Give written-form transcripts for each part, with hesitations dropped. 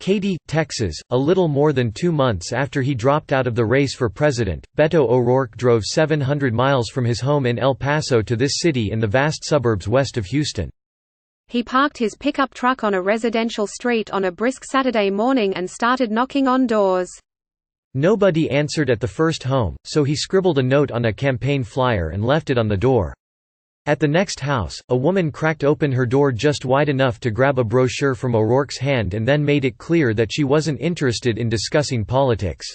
Katy, Texas. A little more than 2 months after he dropped out of the race for president, Beto O'Rourke drove 700 miles from his home in El Paso to this city in the vast suburbs west of Houston. He parked his pickup truck on a residential street on a brisk Saturday morning and started knocking on doors. Nobody answered at the first home, so he scribbled a note on a campaign flyer and left it on the door. At the next house, a woman cracked open her door just wide enough to grab a brochure from O'Rourke's hand and then made it clear that she wasn't interested in discussing politics.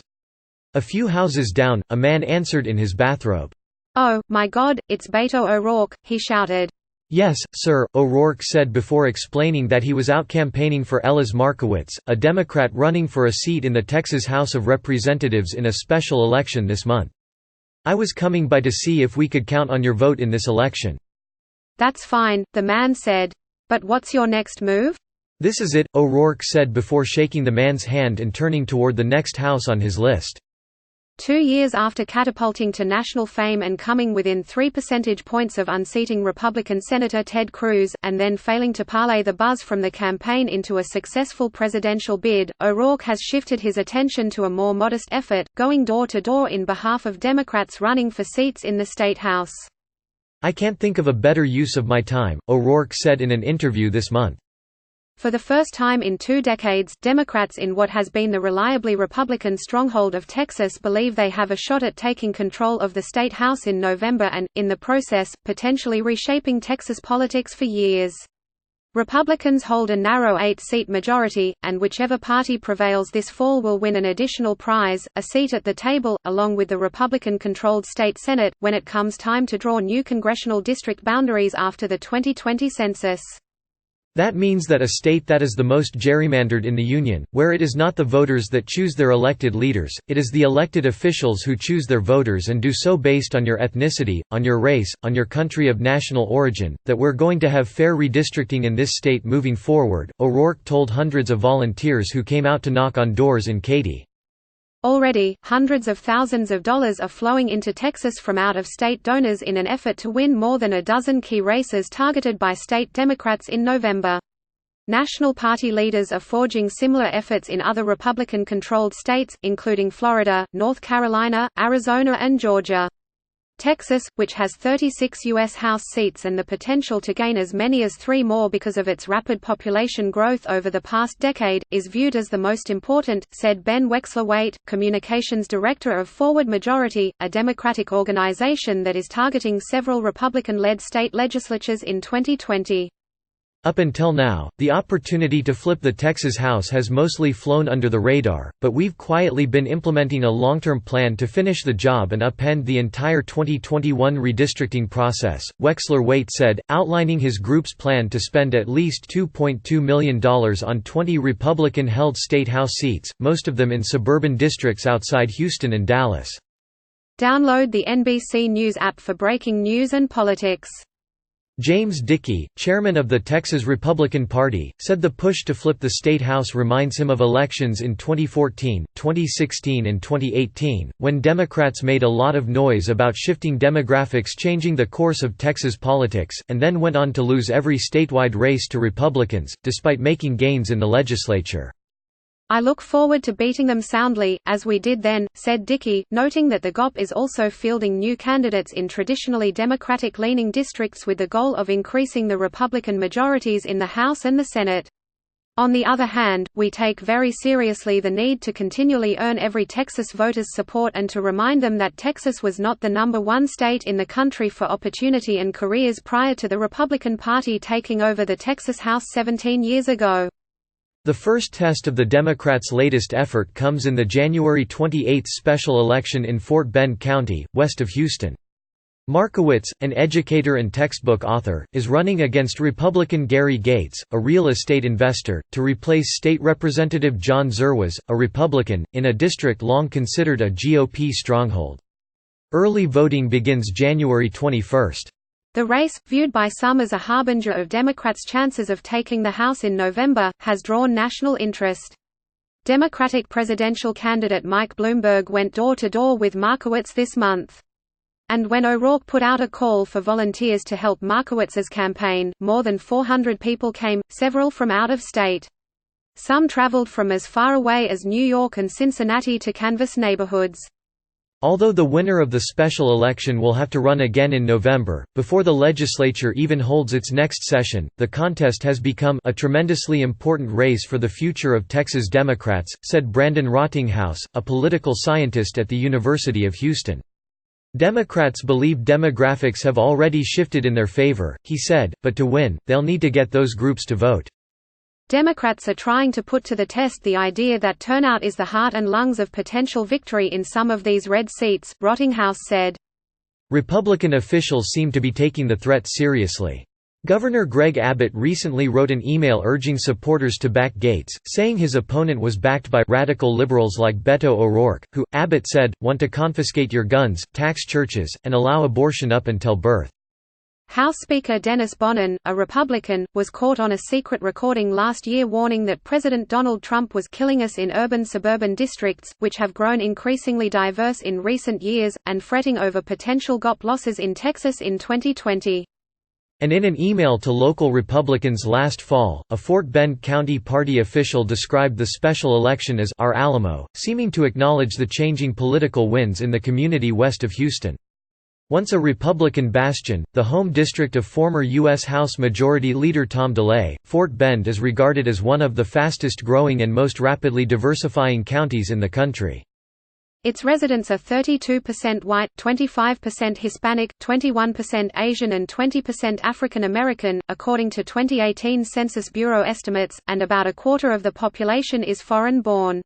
A few houses down, a man answered in his bathrobe. "Oh, my God, it's Beto O'Rourke," he shouted. "Yes, sir," O'Rourke said before explaining that he was out campaigning for Eliz Markowitz, a Democrat running for a seat in the Texas House of Representatives in a special election this month. "I was coming by to see if we could count on your vote in this election." "That's fine," the man said. "But what's your next move?" "This is it," O'Rourke said before shaking the man's hand and turning toward the next house on his list. 2 years after catapulting to national fame and coming within 3 percentage points of unseating Republican Senator Ted Cruz, and then failing to parlay the buzz from the campaign into a successful presidential bid, O'Rourke has shifted his attention to a more modest effort, going door to door in behalf of Democrats running for seats in the state House. "I can't think of a better use of my time," O'Rourke said in an interview this month. For the first time in 2 decades, Democrats in what has been the reliably Republican stronghold of Texas believe they have a shot at taking control of the state House in November and, in the process, potentially reshaping Texas politics for years. Republicans hold a narrow 8-seat majority, and whichever party prevails this fall will win an additional prize, a seat at the table, along with the Republican-controlled state Senate, when it comes time to draw new congressional district boundaries after the 2020 census. That means that a state that is the most gerrymandered in the Union, where it is not the voters that choose their elected leaders, it is the elected officials who choose their voters and do so based on your ethnicity, on your race, on your country of national origin, that we're going to have fair redistricting in this state moving forward, O'Rourke told hundreds of volunteers who came out to knock on doors in Katy. Already, hundreds of thousands of dollars are flowing into Texas from out-of-state donors in an effort to win more than a dozen key races targeted by state Democrats in November. National party leaders are forging similar efforts in other Republican-controlled states, including Florida, North Carolina, Arizona and Georgia. Texas, which has 36 U.S. House seats and the potential to gain as many as 3 more because of its rapid population growth over the past decade, is viewed as the most important, said Ben Wexler-Waite, communications director of Forward Majority, a Democratic organization that is targeting several Republican-led state legislatures in 2020. Up until now, the opportunity to flip the Texas House has mostly flown under the radar, but we've quietly been implementing a long-term plan to finish the job and upend the entire 2021 redistricting process, Wexler-Waite said, outlining his group's plan to spend at least $2.2 million on 20 Republican-held state House seats, most of them in suburban districts outside Houston and Dallas. Download the NBC News app for breaking news and politics. James Dickey, chairman of the Texas Republican Party, said the push to flip the state House reminds him of elections in 2014, 2016 and 2018, when Democrats made a lot of noise about shifting demographics changing the course of Texas politics, and then went on to lose every statewide race to Republicans, despite making gains in the legislature. "I look forward to beating them soundly, as we did then," said Dickey, noting that the GOP is also fielding new candidates in traditionally Democratic-leaning districts with the goal of increasing the Republican majorities in the House and the Senate. "On the other hand, we take very seriously the need to continually earn every Texas voter's support and to remind them that Texas was not the #1 state in the country for opportunity and careers prior to the Republican Party taking over the Texas House 17 years ago." The first test of the Democrats' latest effort comes in the January 28 special election in Fort Bend County, west of Houston. Markowitz, an educator and textbook author, is running against Republican Gary Gates, a real estate investor, to replace State Representative John Zerwas, a Republican, in a district long considered a GOP stronghold. Early voting begins January 21. The race, viewed by some as a harbinger of Democrats' chances of taking the House in November, has drawn national interest. Democratic presidential candidate Mike Bloomberg went door-to-door with Markowitz this month. And when O'Rourke put out a call for volunteers to help Markowitz's campaign, more than 400 people came, several from out of state. Some traveled from as far away as New York and Cincinnati to canvass neighborhoods. Although the winner of the special election will have to run again in November, before the legislature even holds its next session, the contest has become a tremendously important race for the future of Texas Democrats, said Brandon Rottinghaus, a political scientist at the University of Houston. Democrats believe demographics have already shifted in their favor, he said, but to win, they'll need to get those groups to vote. Democrats are trying to put to the test the idea that turnout is the heart and lungs of potential victory in some of these red seats, Rottinghaus said. Republican officials seem to be taking the threat seriously. Governor Greg Abbott recently wrote an email urging supporters to back Gates, saying his opponent was backed by radical liberals like Beto O'Rourke, who, Abbott said, want to confiscate your guns, tax churches, and allow abortion up until birth. House Speaker Dennis Bonnen, a Republican, was caught on a secret recording last year warning that President Donald Trump was killing us in urban-suburban districts, which have grown increasingly diverse in recent years, and fretting over potential GOP losses in Texas in 2020. And in an email to local Republicans last fall, a Fort Bend County party official described the special election as «our Alamo», seeming to acknowledge the changing political winds in the community west of Houston. Once a Republican bastion, the home district of former U.S. House Majority Leader Tom DeLay, Fort Bend is regarded as one of the fastest-growing and most rapidly diversifying counties in the country. Its residents are 32% white, 25% Hispanic, 21% Asian and 20% African American, according to 2018 Census Bureau estimates, and about a quarter of the population is foreign-born.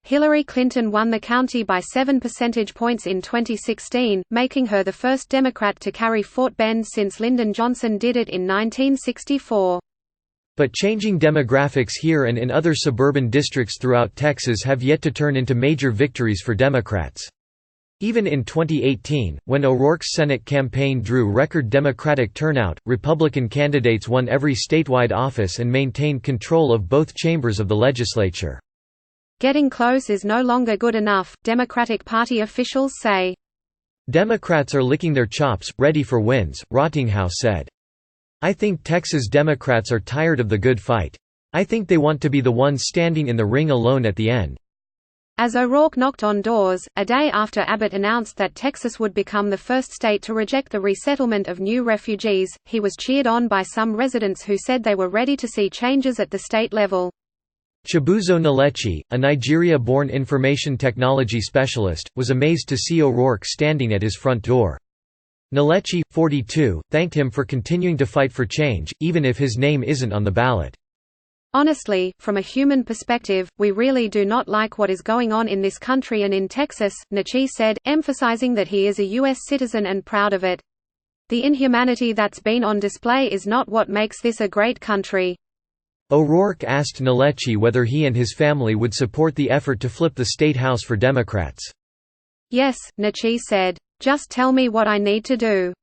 Hillary Clinton won the county by 7 percentage points in 2016, making her the first Democrat to carry Fort Bend since Lyndon Johnson did it in 1964. But changing demographics here and in other suburban districts throughout Texas have yet to turn into major victories for Democrats. Even in 2018, when O'Rourke's Senate campaign drew record Democratic turnout, Republican candidates won every statewide office and maintained control of both chambers of the legislature. Getting close is no longer good enough, Democratic Party officials say. Democrats are licking their chops, ready for wins, Rottinghaus said. I think Texas Democrats are tired of the good fight. I think they want to be the ones standing in the ring alone at the end. As O'Rourke knocked on doors, a day after Abbott announced that Texas would become the first state to reject the resettlement of new refugees, he was cheered on by some residents who said they were ready to see changes at the state level. Chibuzo Nlechi, a Nigeria-born information technology specialist, was amazed to see O'Rourke standing at his front door. Nlechi, 42, thanked him for continuing to fight for change, even if his name isn't on the ballot. Honestly, from a human perspective, we really do not like what is going on in this country and in Texas, Nlechi said, emphasizing that he is a U.S. citizen and proud of it. The inhumanity that's been on display is not what makes this a great country. O'Rourke asked Nlechi whether he and his family would support the effort to flip the state house for Democrats. Yes, Nlechi said. Just tell me what I need to do.